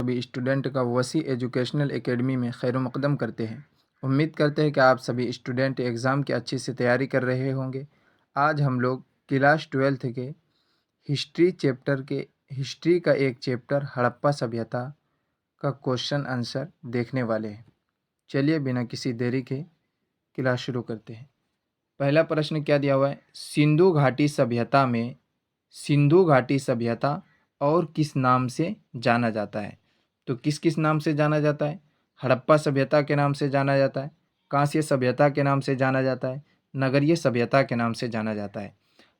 सभी स्टूडेंट का वसी एजुकेशनल एकेडमी में खैर मकदम करते हैं। उम्मीद करते हैं कि आप सभी स्टूडेंट एग्ज़ाम की अच्छे से तैयारी कर रहे होंगे। आज हम लोग क्लास 12th के हिस्ट्री का एक चैप्टर हड़प्पा सभ्यता का क्वेश्चन आंसर देखने वाले हैं। चलिए बिना किसी देरी के क्लास शुरू करते हैं। पहला प्रश्न क्या दिया हुआ है? सिंधु घाटी सभ्यता और किस नाम से जाना जाता है? तो किस किस नाम से जाना जाता है? हड़प्पा सभ्यता के नाम से जाना जाता है, कांस्य सभ्यता के नाम से जाना जाता है, नगरीय सभ्यता के नाम से जाना जाता है।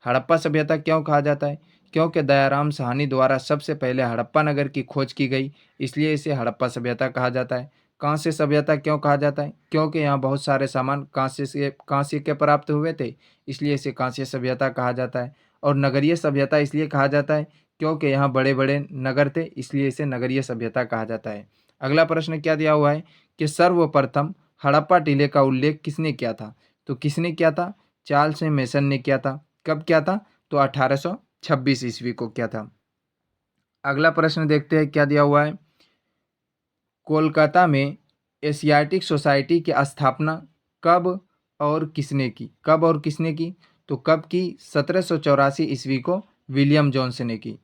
हड़प्पा सभ्यता क्यों कहा जाता है? क्योंकि दयाराम साहनी द्वारा सबसे पहले हड़प्पा नगर की खोज की गई, इसलिए इसे हड़प्पा सभ्यता कहा जाता है। कांस्य सभ्यता क्यों कहा जाता है? क्योंकि यहाँ बहुत सारे सामान कांस्य के प्राप्त हुए थे, इसलिए इसे कांस्य सभ्यता कहा जाता है। और नगरीय सभ्यता इसलिए कहा जाता है क्योंकि यहाँ बड़े बड़े नगर थे, इसलिए इसे नगरीय सभ्यता कहा जाता है। अगला प्रश्न क्या दिया हुआ है कि सर्वप्रथम हड़प्पा टीले का उल्लेख किसने किया था? तो किसने किया था? चार्ल्स मेसन ने किया था। कब किया था? तो 1826 ईस्वी को किया था। अगला प्रश्न देखते हैं क्या दिया हुआ है। कोलकाता में एशियाटिक सोसाइटी की स्थापना कब और किसने की? कब और किसने की? तो कब की? 1784 ईस्वी को विलियम जोन्स ने की।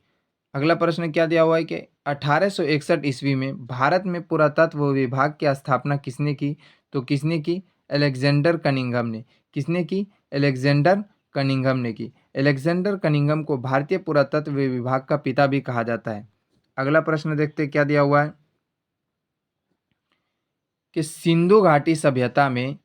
अगला प्रश्न क्या दिया हुआ है कि 1861 ईस्वी में भारत में पुरातत्व विभाग की स्थापना किसने की? तो किसने की? अलेक्जेंडर कनिंघम ने। किसने की? अलेक्जेंडर कनिंघम ने की। अलेक्जेंडर कनिंघम को भारतीय पुरातत्व विभाग का पिता भी कहा जाता है। अगला प्रश्न देखते क्या दिया हुआ है कि सिंधु घाटी सभ्यता में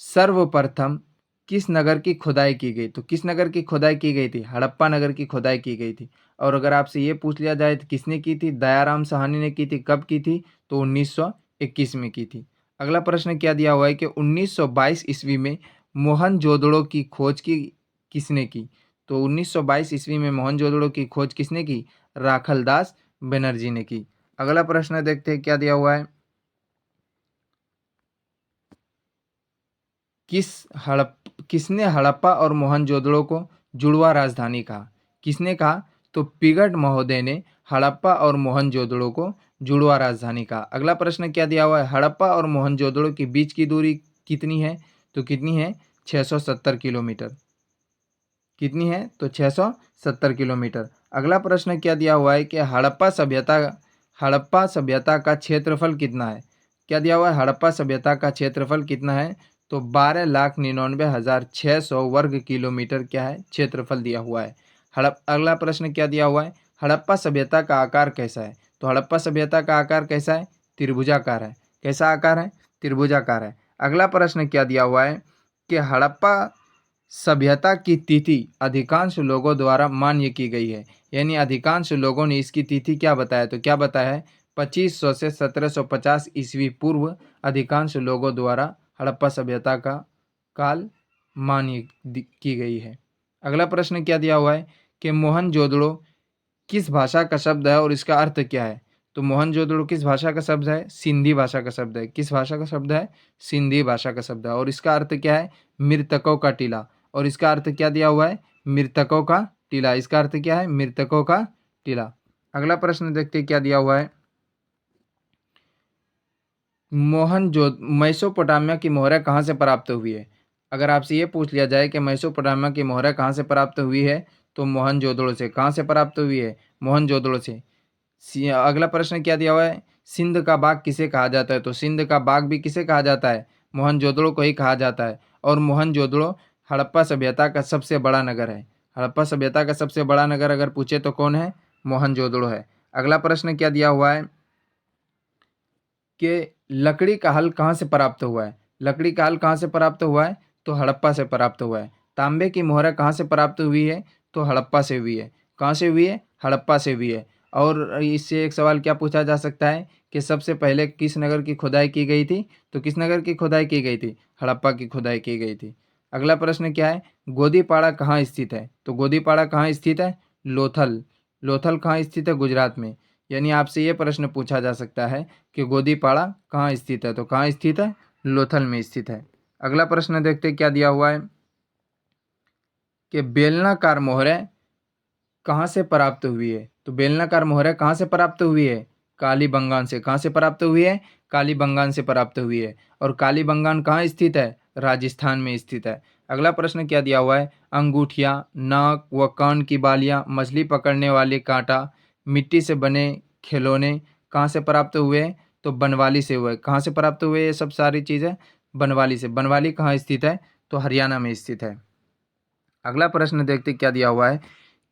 सर्वप्रथम किस नगर की खुदाई की गई? तो किस नगर की खुदाई की गई थी? हड़प्पा नगर की खुदाई की गई थी। और अगर आपसे ये पूछ लिया जाए तो किसने की थी? दयाराम साहनी ने की थी। कब की थी? तो 1921 में की थी। अगला प्रश्न क्या दिया हुआ है कि 1922 ईस्वी में मोहनजोदड़ो की खोज की किसने की? तो 1922 ईस्वी में मोहनजोदड़ो की खोज किसने की? राखलदास बनर्जी ने की। अगला प्रश्न देखते हैं क्या दिया हुआ है। किसने हड़प्पा और मोहनजोदड़ो को जुड़वा राजधानी कहा? किसने कहा? तो पिगट महोदय ने हड़प्पा और मोहनजोदड़ो को जुड़वा राजधानी कहा। अगला प्रश्न क्या दिया हुआ है? हड़प्पा और मोहनजोदड़ो के बीच की दूरी कितनी है? तो कितनी है? 670 किलोमीटर। कितनी है? तो 670 किलोमीटर। अगला प्रश्न क्या दिया हुआ है कि हड़प्पा सभ्यता का क्षेत्रफल कितना है? क्या दिया हुआ है? हड़प्पा सभ्यता का क्षेत्रफल कितना है? तो 12,99,600 वर्ग किलोमीटर क्या है? क्षेत्रफल दिया हुआ है। अगला प्रश्न क्या दिया हुआ है? हड़प्पा सभ्यता का आकार कैसा है? तो हड़प्पा सभ्यता का आकार कैसा है? त्रिभुजाकार है। कैसा आकार है? त्रिभुजाकार है। अगला प्रश्न क्या दिया हुआ है कि हड़प्पा सभ्यता की तिथि अधिकांश लोगों द्वारा मान्य की गई है, यानी अधिकांश लोगों ने इसकी तिथि क्या बताया? तो क्या बताया है? 2500 से 1750 ईस्वी पूर्व अधिकांश लोगों द्वारा हड़प्पा सभ्यता का काल मान्य की गई है। अगला प्रश्न क्या दिया हुआ है कि मोहनजोदड़ो किस भाषा का शब्द है और इसका अर्थ क्या है? तो मोहनजोदड़ो किस भाषा का शब्द है? सिंधी भाषा का शब्द है। किस भाषा का शब्द है? सिंधी भाषा का शब्द है। और इसका अर्थ क्या है? मृतकों का टीला। और इसका अर्थ क्या दिया हुआ है? मृतकों का टीला। इसका अर्थ क्या है? मृतकों का टीला। अगला प्रश्न देखते क्या दिया हुआ है। मेसोपोटामिया की मोहरें कहाँ से प्राप्त हुई है? अगर आपसे ये पूछ लिया जाए कि मेसोपोटामिया की मोहरें कहाँ से प्राप्त हुई है, तो मोहनजोदड़ो से। कहाँ से प्राप्त हुई है? मोहनजोदड़ो से। अगला प्रश्न क्या दिया हुआ है? सिंध का बाग किसे कहा जाता है? तो सिंध का बाग भी किसे कहा जाता है? मोहनजोदड़ो को ही कहा जाता है। और मोहनजोदड़ो हड़प्पा सभ्यता का सबसे बड़ा नगर है। हड़प्पा सभ्यता का सबसे बड़ा नगर अगर पूछे तो कौन है? मोहनजोदड़ो है। अगला प्रश्न क्या दिया हुआ है कि लकड़ी का हल कहाँ से प्राप्त हुआ है? लकड़ी का हल कहाँ से प्राप्त हुआ है? तो हड़प्पा से प्राप्त हुआ है। तांबे की मोहर कहाँ से प्राप्त हुई है? तो हड़प्पा से हुई है। कहाँ से हुई है? हड़प्पा से हुई है। और इससे एक सवाल क्या पूछा जा सकता है कि सबसे पहले किस नगर की खुदाई की गई थी? तो किस नगर की खुदाई की गई थी? हड़प्पा की खुदाई की गई थी। अगला प्रश्न क्या है? गोदीपाड़ा कहाँ स्थित है? तो गोदीपाड़ा कहाँ स्थित है? लोथल। लोथल कहाँ स्थित है? गुजरात में। यानी आपसे ये प्रश्न पूछा जा सकता है कि गोदीपाड़ा कहाँ स्थित है? तो कहाँ स्थित है? लोथल में स्थित है। अगला प्रश्न देखते क्या दिया हुआ है कि बेलनाकार मोहरें कहाँ से प्राप्त हुई है? तो बेलनाकार मोहरें कहाँ से प्राप्त हुई है? कालीबंगान से। कहाँ से प्राप्त हुई है? कालीबंगान से प्राप्त हुई है। और कालीबंगान कहाँ स्थित है? राजस्थान में स्थित है। अगला प्रश्न क्या दिया हुआ है? अंगूठियाँ, नाक व कान की बालियाँ, मछली पकड़ने वाले कांटा, मिट्टी से बने खिलौने कहाँ से प्राप्त हुए हैं? तो बनवाली से हुए। कहाँ से प्राप्त हुए ये सब सारी चीज़ें? बनवाली से। बनवाली कहाँ स्थित है? तो हरियाणा में स्थित है। अगला प्रश्न देखते क्या दिया हुआ है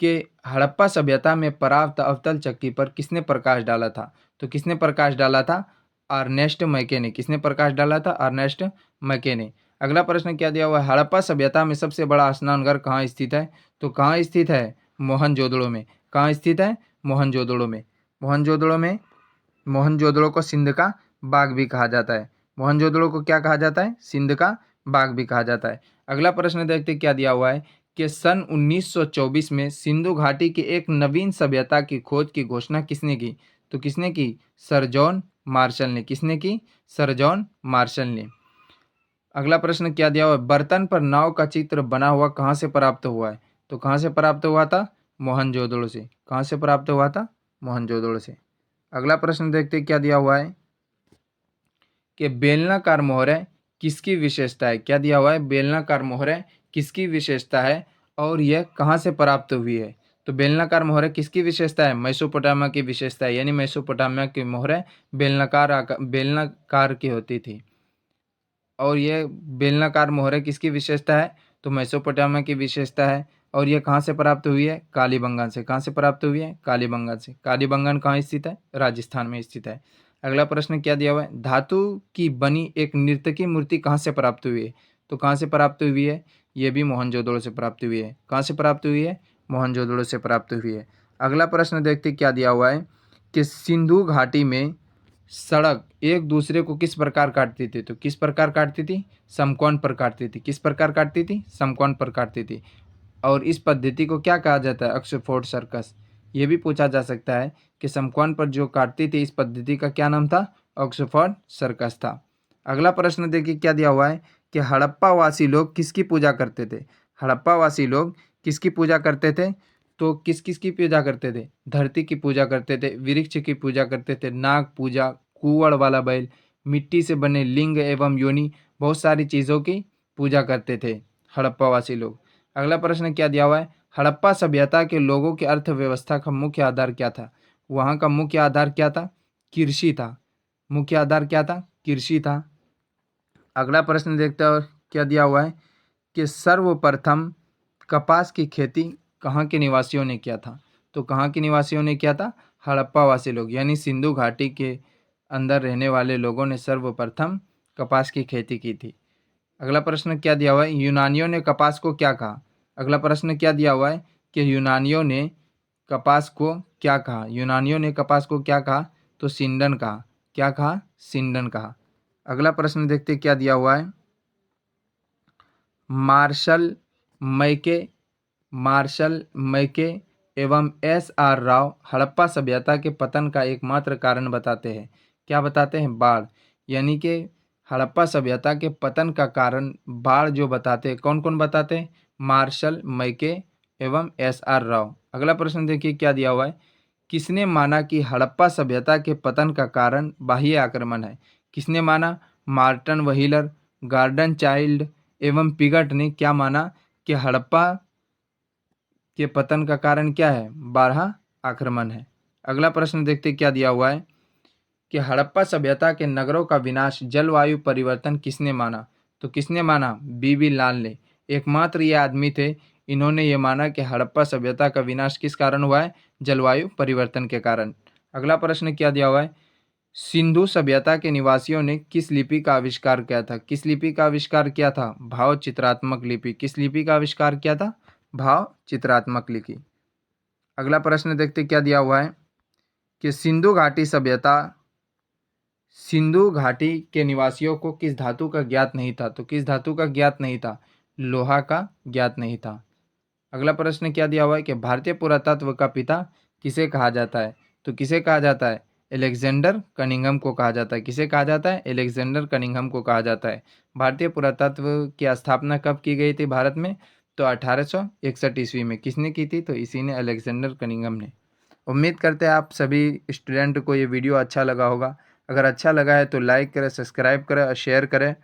कि हड़प्पा सभ्यता में प्राप्त अवतल चक्की पर किसने प्रकाश डाला था? तो किसने प्रकाश डाला था? अर्नेस्ट मैके ने। किसने प्रकाश डाला था? अर्नेस्ट मैके ने। अगला प्रश्न क्या दिया हुआ है? हड़प्पा सभ्यता में सबसे बड़ा स्नानघर कहाँ स्थित है? तो कहाँ स्थित है? मोहनजोदड़ो में। कहाँ स्थित है? मोहनजोदड़ो में। मोहनजोदड़ो में। मोहनजोदड़ो को सिंध का बाग भी कहा जाता है। मोहनजोदड़ो को क्या कहा जाता है? सिंध का बाग भी कहा जाता है। अगला प्रश्न देखते क्या दिया हुआ है कि सन 1924 में सिंधु घाटी की एक नवीन सभ्यता की खोज की घोषणा किसने की? तो किसने की? सर जॉन मार्शल ने। किसने की? सर जॉन मार्शल ने। अगला प्रश्न क्या दिया हुआ है? बर्तन पर नाव का चित्र बना हुआ कहाँ से प्राप्त हुआ है? तो कहाँ से प्राप्त हुआ था? मोहनजोदड़ो से। कहाँ से प्राप्त हुआ था? मोहनजोदड़ो से। अगला प्रश्न देखते क्या दिया हुआ है कि बेलनाकार मोहरें किसकी विशेषता है? क्या दिया हुआ है? बेलनाकार मोहरें किसकी विशेषता है और यह कहाँ से प्राप्त हुई है? तो बेलनाकार मोहरें किसकी विशेषता है? मेसोपोटामिया की विशेषता है। यानी मेसोपोटामिया की मोहरें बेलनाकार की होती थी। और ये बेलनाकार मोहरें किसकी विशेषता है? तो मेसोपोटामिया की विशेषता है। और ये कहाँ से प्राप्त हुई है? कालीबंगान से। कहाँ से प्राप्त हुई है? कालीबंगान से। कालीबंगान कहाँ स्थित है? राजस्थान में स्थित है। अगला प्रश्न क्या दिया हुआ है? धातु की बनी एक नर्तकी मूर्ति कहाँ से प्राप्त हुई है? तो कहाँ से प्राप्त हुई है? ये भी मोहनजोदड़ो से प्राप्त हुई है। कहाँ से प्राप्त हुई है? मोहनजोदड़ो से प्राप्त हुई है। अगला प्रश्न देखते क्या दिया हुआ है कि सिंधु घाटी में सड़क एक दूसरे को किस प्रकार काटती थी? तो किस प्रकार काटती थी? समकोण पर काटती थी। किस प्रकार काटती थी? समकोण पर काटती थी। और इस पद्धति को क्या कहा जाता है? Oxford circus. ये भी पूछा जा सकता है कि समकोण पर जो काटती थी इस पद्धति का क्या नाम था? ऑक्सफोर्ड सर्कस था। अगला प्रश्न देखिए क्या दिया हुआ है कि हड़प्पा वासी लोग किसकी पूजा करते थे? हड़प्पा वासी लोग किसकी पूजा करते थे? तो किस किस की पूजा करते थे? धरती की पूजा करते थे, वृक्ष की पूजा करते थे, नाग पूजा, कुंवड़ वाला बैल, मिट्टी से बने लिंग एवं योनि, बहुत सारी चीज़ों की पूजा करते थे हड़प्पा वासी लोग। अगला प्रश्न क्या दिया हुआ है? हड़प्पा सभ्यता के लोगों की अर्थव्यवस्था का मुख्य आधार क्या था? वहाँ का मुख्य आधार क्या था? कृषि था। मुख्य आधार क्या था? कृषि था। अगला प्रश्न देखते हैं क्या दिया हुआ है कि सर्वप्रथम कपास की खेती कहाँ के निवासियों ने किया था? तो कहाँ के निवासियों ने किया था? हड़प्पा वासी लोग, यानी सिंधु घाटी के अंदर रहने वाले लोगों ने सर्वप्रथम कपास की खेती की थी। अगला प्रश्न क्या दिया हुआ है? यूनानियों ने कपास को क्या कहा? अगला प्रश्न क्या दिया हुआ है कि यूनानियों ने कपास को क्या कहा? यूनानियों ने कपास को क्या कहा? तो सिंडन कहा। क्या कहा? सिंडन कहा। अगला प्रश्न देखते क्या दिया हुआ है? मार्शल मैके मार्शल मैके एवं एस आर राव हड़प्पा सभ्यता के पतन का एकमात्र कारण बताते हैं। क्या बताते हैं? बाढ़। यानी कि हड़प्पा सभ्यता के पतन का कारण बाढ़ जो बताते हैं, कौन कौन बताते हैं? मार्शल मैके एवं एस आर राव। अगला प्रश्न देखिए क्या दिया हुआ है? किसने माना कि हड़प्पा सभ्यता के पतन का कारण बाह्य आक्रमण है? किसने माना? मार्टन व्हीलर, गार्डन चाइल्ड एवं पिगट ने क्या माना कि हड़प्पा के पतन का कारण क्या है? बारह आक्रमण है। अगला प्रश्न देखते क्या दिया हुआ है कि हड़प्पा सभ्यता के नगरों का विनाश जलवायु परिवर्तन किसने माना? तो किसने माना? बीबी लाल ने। एकमात्र ये आदमी थे इन्होंने ये माना कि हड़प्पा सभ्यता का विनाश किस कारण हुआ है? जलवायु परिवर्तन के कारण। अगला प्रश्न क्या दिया हुआ है? सिंधु सभ्यता के निवासियों ने किस लिपि का आविष्कार किया था? किस लिपि का आविष्कार किया था? भाव चित्रात्मक लिपि। किस लिपि का आविष्कार किया था? भाव चित्रात्मक लिपि। अगला प्रश्न देखते क्या दिया हुआ है कि सिंधु घाटी के निवासियों को किस धातु का ज्ञात नहीं था? तो किस धातु का ज्ञात नहीं था? लोहा का ज्ञात नहीं था। अगला प्रश्न क्या दिया हुआ है कि भारतीय पुरातत्व का पिता किसे कहा जाता है? तो किसे कहा जाता है? एलेक्जेंडर कनिंघम को कहा जाता है। किसे कहा जाता है? एलेक्जेंडर कनिंघम को कहा जाता है। भारतीय पुरातत्व की स्थापना कब की गई थी भारत में? तो 1861 ईस्वी में। किसने की थी? तो इसी ने, अलेक्जेंडर कनिंघम ने। उम्मीद करते हैं आप सभी स्टूडेंट को ये वीडियो अच्छा लगा होगा। अगर अच्छा लगा है तो लाइक करें, सब्सक्राइब करें और शेयर करें।